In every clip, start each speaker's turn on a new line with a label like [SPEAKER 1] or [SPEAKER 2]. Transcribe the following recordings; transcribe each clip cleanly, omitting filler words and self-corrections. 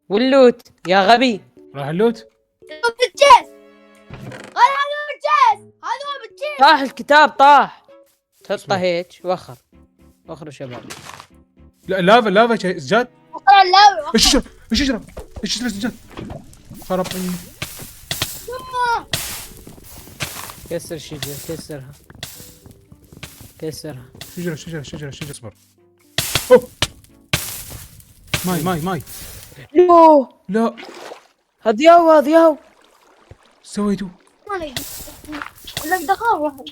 [SPEAKER 1] واللوت يا غبي.
[SPEAKER 2] راح اللوت.
[SPEAKER 3] بالجيس. هذا هو بالجيس. هذا هو بالجيس.
[SPEAKER 1] طاح الكتاب طاح. تحطه
[SPEAKER 2] اصبر.
[SPEAKER 1] هيك وخر. وخروا شباب.
[SPEAKER 2] لا لافا شيء سجاد.
[SPEAKER 3] وقرا اللاوي.
[SPEAKER 2] الشجرة سجاد. خرب مني.
[SPEAKER 1] كسر الشجرة كسرها. كسرها.
[SPEAKER 2] شجرة اصبر. اوه ماي
[SPEAKER 1] يوه
[SPEAKER 2] لا
[SPEAKER 1] هذياو هذياو.
[SPEAKER 2] سويتوا.
[SPEAKER 3] ما لي. لك دخل واحد.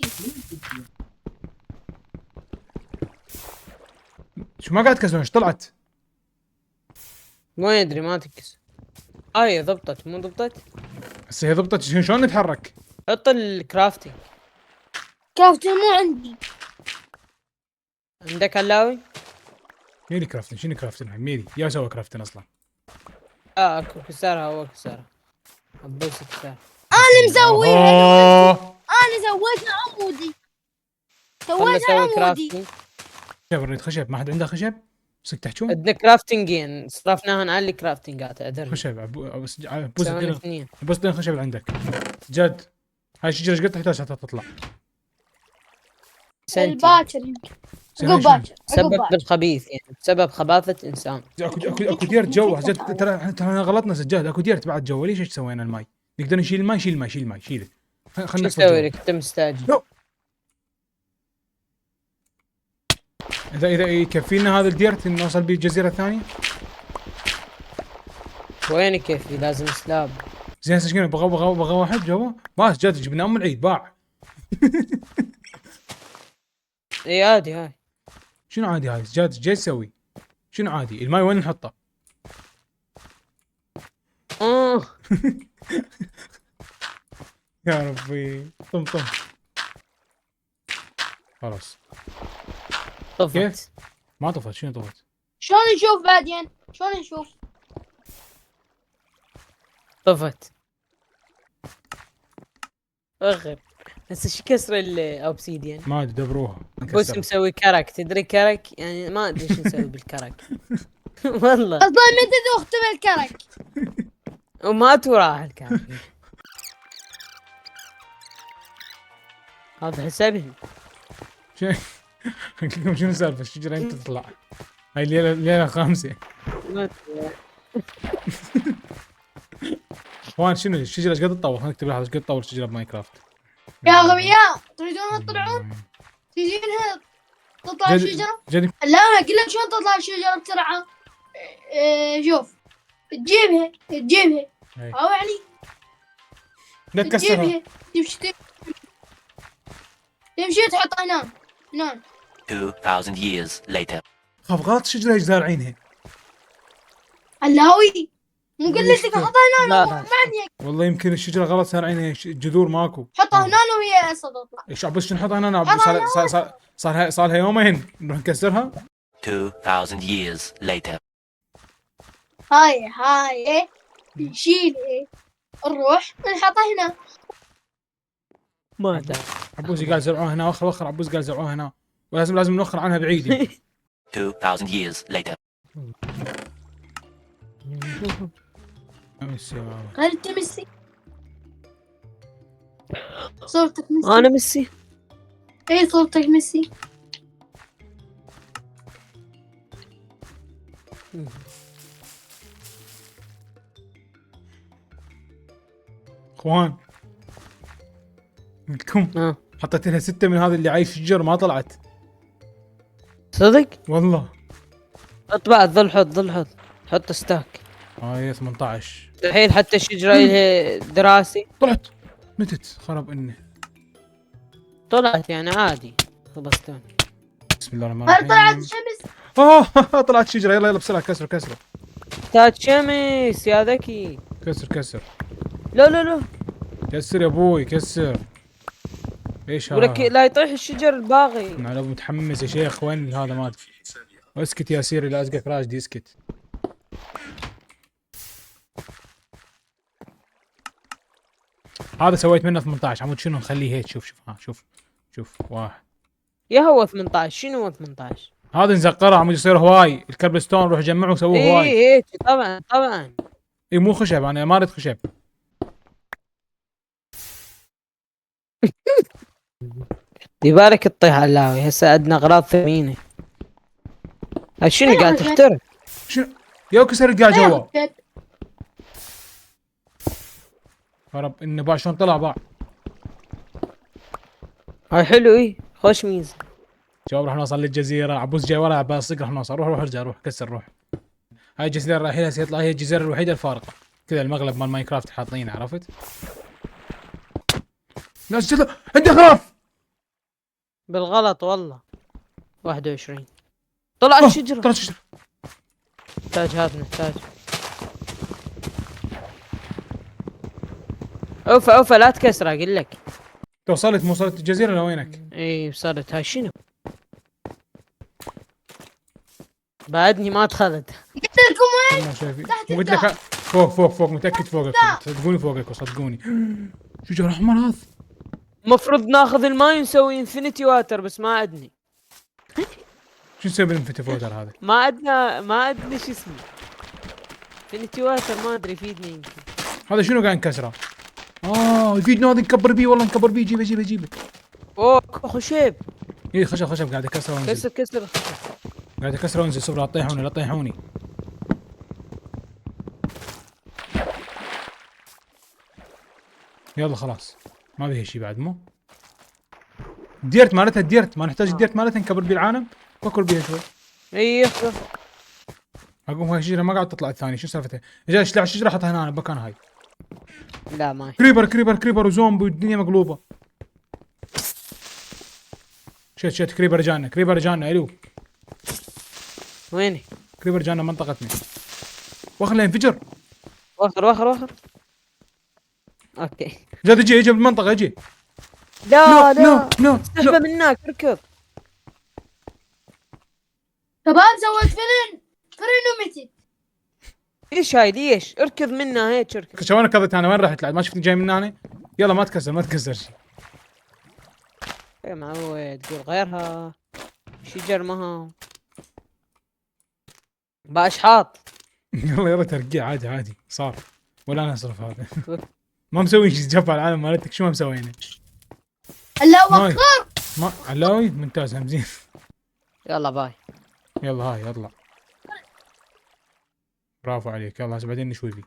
[SPEAKER 2] شو ما قاعد تكسرون ايش طلعت؟
[SPEAKER 1] ما يدري ما تكسر. هاي ضبطت مو ضبطت.
[SPEAKER 2] هسه هي ضبطت شلون نتحرك؟
[SPEAKER 1] حط الكرافتنج.
[SPEAKER 3] كافته مو عندي.
[SPEAKER 1] عندك علاوي؟
[SPEAKER 2] ميلي كرافتن شنو كرافتن هاي ميلي يا سوى كرافتن اصلا.
[SPEAKER 1] اكو كسرها هو كسرها. عبوس كسرها.
[SPEAKER 3] انا مسويها.
[SPEAKER 2] اوه
[SPEAKER 3] انا سويتها عمودي.
[SPEAKER 1] خلنا
[SPEAKER 3] سويتها
[SPEAKER 1] نسوي
[SPEAKER 3] عمودي.
[SPEAKER 1] كرافتنج.
[SPEAKER 2] خشب اريد خشب ما حد عنده خشب؟ بس تحجون؟
[SPEAKER 1] عندنا كرافتنجين صرفناها على الكرافتنجات اعذرني.
[SPEAKER 2] خشب بوس
[SPEAKER 1] سوينا
[SPEAKER 2] الدين
[SPEAKER 1] اثنين.
[SPEAKER 2] بوس الدين خشب اللي عندك. جد هاي الشجرة ايش قد تحتاج حتى تطلع؟
[SPEAKER 1] سنتي.
[SPEAKER 3] الباكر يمكن.
[SPEAKER 2] سنة
[SPEAKER 3] عقب
[SPEAKER 2] شنو؟
[SPEAKER 3] باكر. عقب
[SPEAKER 1] سبب
[SPEAKER 3] باكر.
[SPEAKER 1] بالخبيث يعني بسبب خباثة انسان.
[SPEAKER 2] اكو دير جو ترى غلطنا سجاد اكو دير بعد جو ليش ايش سوينا الماي؟ نقدر نشيل الماي شيله خلينا
[SPEAKER 1] شو
[SPEAKER 2] نحفظ
[SPEAKER 1] اسوي
[SPEAKER 2] جو.
[SPEAKER 1] لك انت مستعجل؟
[SPEAKER 2] لا. اذا يكفينا هذا الدير نوصل به الجزيرة الثانية.
[SPEAKER 1] وين كيفي لازم سلاب.
[SPEAKER 2] زين هسه شنو بغى واحد جوا بس جد جبناه من العيد باع.
[SPEAKER 1] اي عادي هاي.
[SPEAKER 2] شنو عادي هاي جد جاي تسوي؟ شنو عادي الماي وين نحطه؟
[SPEAKER 1] اه
[SPEAKER 2] يا ربي طم خلاص
[SPEAKER 1] طفت.
[SPEAKER 2] كيف؟ ما طفت شنو طفت؟
[SPEAKER 3] شلون نشوف بعدين؟ شلون نشوف؟
[SPEAKER 1] طفت. اغر. هسه شو كسر الاوبسيديان؟
[SPEAKER 2] ما ادري دبروها
[SPEAKER 1] بس مسوي كرك تدري كرك يعني ما ادري شو نسوي بالكرك. والله
[SPEAKER 3] اصلا متى ذوقت بالكرك؟
[SPEAKER 1] وما راح الكرك. هذا حسابي.
[SPEAKER 2] شنو السالفه الشجره امتى تطلع؟ هاي ليله خامسه. اخوان شنو الشجره ايش قد تطول؟ خلينا نكتب لحظه ايش قد تطول الشجره بماينكرافت؟
[SPEAKER 3] يا غبياء تريدون تطلعون؟ تجينها تطلع الشجرة؟
[SPEAKER 2] جد
[SPEAKER 3] لا قل لك شلون تطلع الشجرة بسرعة؟ شوف تجيبها
[SPEAKER 2] هاي.
[SPEAKER 3] او يعني
[SPEAKER 2] لا تكسرها.
[SPEAKER 3] تجيبها تمشي تحطها هنا
[SPEAKER 4] 2000 years later.
[SPEAKER 2] خاف غلط الشجره ايش زارعينها؟
[SPEAKER 3] الهوي مو قلت
[SPEAKER 2] ليش
[SPEAKER 3] لك
[SPEAKER 2] كذا؟
[SPEAKER 3] حطها
[SPEAKER 1] لا
[SPEAKER 3] هنا
[SPEAKER 1] لا.
[SPEAKER 3] ما عندي
[SPEAKER 2] والله يمكن الشجره غلط زارعينها جذور ماكو.
[SPEAKER 3] حطها هنا وهي هسه تطلع.
[SPEAKER 2] ايش عبس شو نحطها هنا صار لها يومين نروح نكسرها.
[SPEAKER 4] 2000 years later.
[SPEAKER 3] هاي نشيل نروح نحطها هنا.
[SPEAKER 1] ما ادري.
[SPEAKER 2] عبوسي قال زرعوها هنا وخر عبوس قال زرعوها هنا ولازم نوخر عنها بعيد.
[SPEAKER 4] 2000 years later.
[SPEAKER 3] هل انت ميسي؟ صورتك ميسي.
[SPEAKER 1] انا ميسي.
[SPEAKER 3] اي صورتك ميسي.
[SPEAKER 2] اخوان لكم
[SPEAKER 1] اه
[SPEAKER 2] حطيت لها 6 من هذا اللي عايش في الشجر ما طلعت
[SPEAKER 1] صدق؟
[SPEAKER 2] والله.
[SPEAKER 1] اطبع ظل حط ستاك.
[SPEAKER 2] هاي 18
[SPEAKER 1] الحين حتى الشجرة لها دراسي.
[SPEAKER 2] طلعت متت خرب اني.
[SPEAKER 1] طلعت يعني عادي. خلصتون.
[SPEAKER 2] بسم الله الرحمن
[SPEAKER 3] هل طلعت
[SPEAKER 2] الرحيم.
[SPEAKER 3] الشمس؟
[SPEAKER 2] طلعت شجره يلا بسرعه كسر
[SPEAKER 1] تاج شمس يا ذكي.
[SPEAKER 2] كسر
[SPEAKER 1] لا
[SPEAKER 2] كسر يا ابوي كسر. ايش
[SPEAKER 1] ولك
[SPEAKER 2] هذا؟
[SPEAKER 1] لا يطيح الشجر الباغي.
[SPEAKER 2] انا لو متحمس يا شيخ وين هذا مات. اسكت يا سيري لا ازقك راجدي اسكت. هذا سويت منه 18 عمود شنو نخليه هيك شوف ها شوف واحد.
[SPEAKER 1] يا هو 18 شنو هو 18؟
[SPEAKER 2] هذا نزقره عم يصير هواي، الكربستون روح جمعه وسووه
[SPEAKER 1] اي
[SPEAKER 2] هواي.
[SPEAKER 1] اي طبعا طبعا.
[SPEAKER 2] اي مو خشب، انا ما اريد خشب.
[SPEAKER 1] يبارك تطيح علاوي، هسه عندنا اغراض ثمينه. هاي شنو
[SPEAKER 3] أنا
[SPEAKER 1] قاعد
[SPEAKER 3] رجعت.
[SPEAKER 1] تخترق؟
[SPEAKER 2] شنو يا كسر القاع جوا. رب انه باع شلون طلع باع.
[SPEAKER 1] هاي حلو اي خوش ميزه.
[SPEAKER 2] شباب راح نوصل للجزيره، عبوس جاي ورا عباس راح نوصل. روح روح ارجع روح كسر روح. هاي الجزيره رايحين هسه يطلع هي الجزيره الوحيده الفارقه. كذا المغلب مال ماينكرافت حاطينه عرفت؟ لا سجل عندي اغراض.
[SPEAKER 1] بالغلط والله. 21 طلعت شجره.
[SPEAKER 2] طلعت شجره.
[SPEAKER 1] نحتاج هات نحتاج. اوفا اوفا لا تكسر اقول لك.
[SPEAKER 2] وصلت مو وصلت الجزيره لوينك؟
[SPEAKER 1] اي وصلت. هاي شنو؟ بعدني ما دخلت.
[SPEAKER 3] قلت لكم
[SPEAKER 2] ما شايفين.
[SPEAKER 3] تحت
[SPEAKER 2] مو قلت لك
[SPEAKER 3] تحت.
[SPEAKER 2] فوق فوق فوق متاكد فوقك. صدقوني فوقك صدقوني. شجره احمر هذا.
[SPEAKER 1] المفروض ناخذ الماي ونسوي انفنتي واتر بس ما عندني.
[SPEAKER 2] شو نسوي بالانفتي فوتر هذا؟
[SPEAKER 1] ما عندنا شو اسمه. انفنتي واتر ما ادري يفيدني يمكن.
[SPEAKER 2] هذا شنو قاعد نكسره؟ يفيدنا هذا نكبر بيه والله نكبر بيه. جيبه جيبه جيبه.
[SPEAKER 1] اوه خشب.
[SPEAKER 2] اي خشب خشب قاعد اكسره وانزل.
[SPEAKER 1] كسر كسر الخشب.
[SPEAKER 2] قاعد اكسره وانزل. صبر لا تطيحوني لا تطيحوني. يلا خلاص ما بيها شيء بعد مو. الديرت مالتها الديرت ما نحتاج الديرت مالتها نكبر بيه العالم. فكر بيها شوي.
[SPEAKER 1] اي
[SPEAKER 2] اقوم هاي الشجره ما قاعد تطلع الثانيه شو سالفتها؟ رجال اشلع الشجره حطها هنا بمكان هاي.
[SPEAKER 1] لا ما
[SPEAKER 2] كريبر كريبر كريبر وزومبي والدنيا مقلوبه. شت كريبر جانا كريبر جانا الو.
[SPEAKER 1] ويني؟
[SPEAKER 2] كريبر جانا منطقتنا. وخله ينفجر.
[SPEAKER 1] وخر وخر وخر. اوكي.
[SPEAKER 2] جد يجي بالمنطقه يجي.
[SPEAKER 1] لا
[SPEAKER 2] لا لا
[SPEAKER 1] سحبه
[SPEAKER 2] لا.
[SPEAKER 1] من هناك اركض.
[SPEAKER 3] شباب سويت فرن ومتت.
[SPEAKER 1] ايش هاي ليش؟ اركض منها هيك اركض.
[SPEAKER 2] شو انا كذت انا وين رحت ما شفتني جاي من هنا. يلا ما تكسر ما تكسر شيء.
[SPEAKER 1] يا معود تقول غيرها. شجر مها باشحاط.
[SPEAKER 2] يلا يلا ترقيع عادي عادي صار. ولا انا اصرف هذا. ما مسوي شيء جفا العالم مالتك شو ما مسوينا.
[SPEAKER 3] الله
[SPEAKER 2] ماي.
[SPEAKER 3] اكبر.
[SPEAKER 2] ما علاوي ممتاز همزين.
[SPEAKER 1] يلا باي.
[SPEAKER 2] يلا هاي يلا. برافو عليك يلا هسه بعدين نشوي فيه.